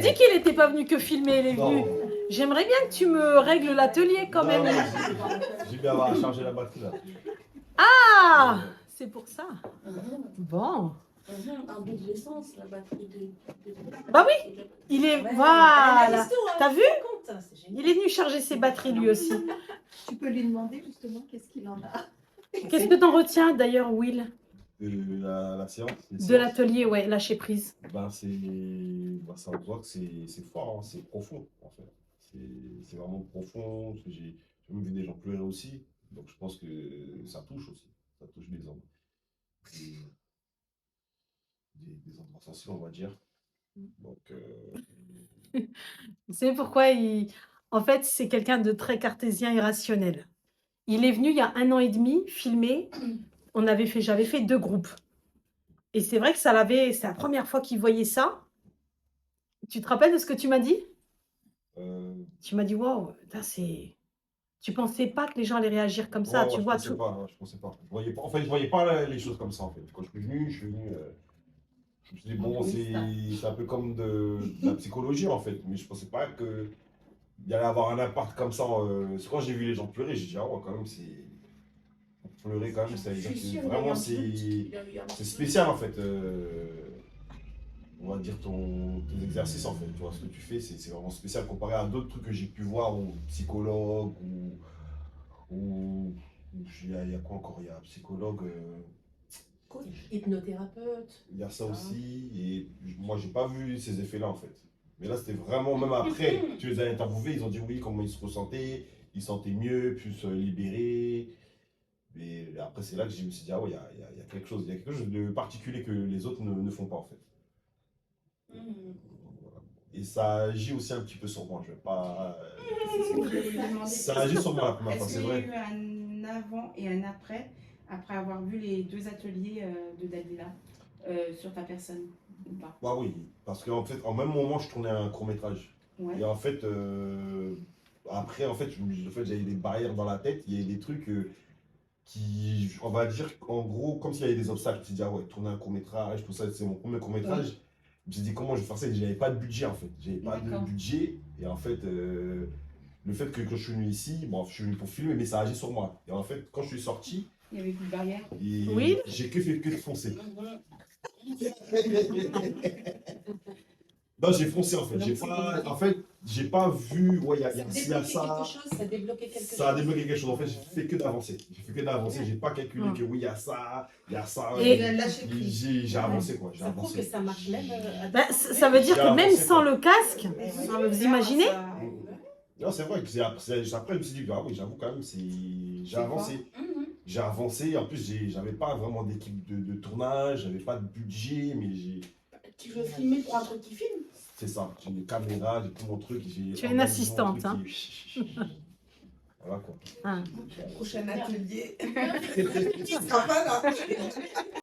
dit qu'il n'était pas venu que filmer, il est venu. Non. J'aimerais bien que tu me règles l'atelier quand même. J'ai bien à charger la batterie là. Ah, c'est pour ça. Bon. Un bout de l'essence, la batterie de... Bah oui, il est... Ouais, Voilà. T'as vu? C'est génial. Il est venu charger ses batteries lui aussi. Tu peux lui demander justement qu'est-ce qu'il en a. Qu'est-ce que t'en retiens d'ailleurs, Will? De la séance. De l'atelier, ouais, lâcher prise. Ben, ça voit que c'est fort, hein, c'est profond en fait. C'est vraiment profond, parce que j'ai même vu des gens pleurer aussi. Donc je pense que ça touche aussi. Ça touche des hommes. Des endroits sensibles, on va dire. Donc, Vous savez pourquoi En fait, c'est quelqu'un de très cartésien et rationnel. Il est venu il y a 1 an et demi filmer. J'avais fait 2 groupes. Et c'est vrai que c'est la première fois qu'il voyait ça. Tu te rappelles de ce que tu m'as dit? Tu m'as dit, wow, tu pensais pas que les gens allaient réagir comme ça, ouais, tu je vois pensais tout. pas, je pensais pas. En fait, je voyais pas les choses comme ça en fait. Quand je suis venu, je me suis dit, bon, c'est un peu comme de la psychologie en fait, mais je pensais pas que il allait avoir un impact comme ça. Parce que quand j'ai vu les gens pleurer, j'ai dit, ah ouais, quand même, c'est. Pleurer quand même, vraiment, c'est spécial en fait. On va dire tes exercices en fait. Tu vois, ce que tu fais, c'est vraiment spécial comparé à d'autres trucs que j'ai pu voir, ou psychologue, ou il y a quoi encore? Il y a psychologue. Hypnothérapeute. Il y a ça aussi, et moi j'ai pas vu ces effets-là en fait. Mais là c'était vraiment, même après, tu les as interviewés, ils ont dit oui, comment ils se ressentaient, ils se sentaient mieux, plus libérés. Mais après c'est là que je me suis dit, ah ouais, il y a quelque chose, il y a quelque chose de particulier que les autres ne font pas en fait. Voilà. Et ça agit aussi un petit peu sur moi, je vais pas... ça agit sur moi la première fois, c'est vrai. Est-ce qu'il y a eu un avant et un après avoir vu les 2 ateliers de Dalila sur ta personne ou pas? Bah oui, parce qu'en fait, en même moment, je tournais un court-métrage. Ouais. Et en fait, après, en fait, j'avais des barrières dans la tête, il y a des trucs qui, on va dire, en gros, comme s'il y avait des obstacles. Je me suis dit, ah ouais, tourner un court-métrage, tout ça, c'est mon premier court-métrage. Oui. Je me suis dit, comment je vais faire ça? Et j'avais pas de budget, en fait. J'avais pas de budget. Et en fait, le fait que quand je suis venu ici, bon, je suis venu pour filmer, mais ça agit sur moi. Et en fait, quand je suis sorti, Il n'y avait plus de barrière. Oui. j'ai fait que de foncer. Non, j'ai foncé en fait. J'ai pas vu, ouais, il y a ça. Ça a débloqué quelque chose. Ça a débloqué quelque chose. En fait, j'ai fait que d'avancer. J'ai pas calculé que oui, il y a ça, il y a ça. Et J'ai avancé quoi. J'ai Ça prouve que avancé. ça marche même. ça veut dire que même sans le casque, vous imaginez? Non, c'est vrai que après, je me suis dit, ah oui, j'avoue quand même, j'ai avancé. J'ai avancé. En plus, j'avais pas vraiment d'équipe de tournage, j'avais pas de budget, mais j'ai. Tu veux filmer pour un truc qui filme? C'est ça, j'ai une caméra, j'ai tout mon truc. Tu es une assistante, hein. Voilà quoi. Ah. Prochain atelier. Tu seras pas là.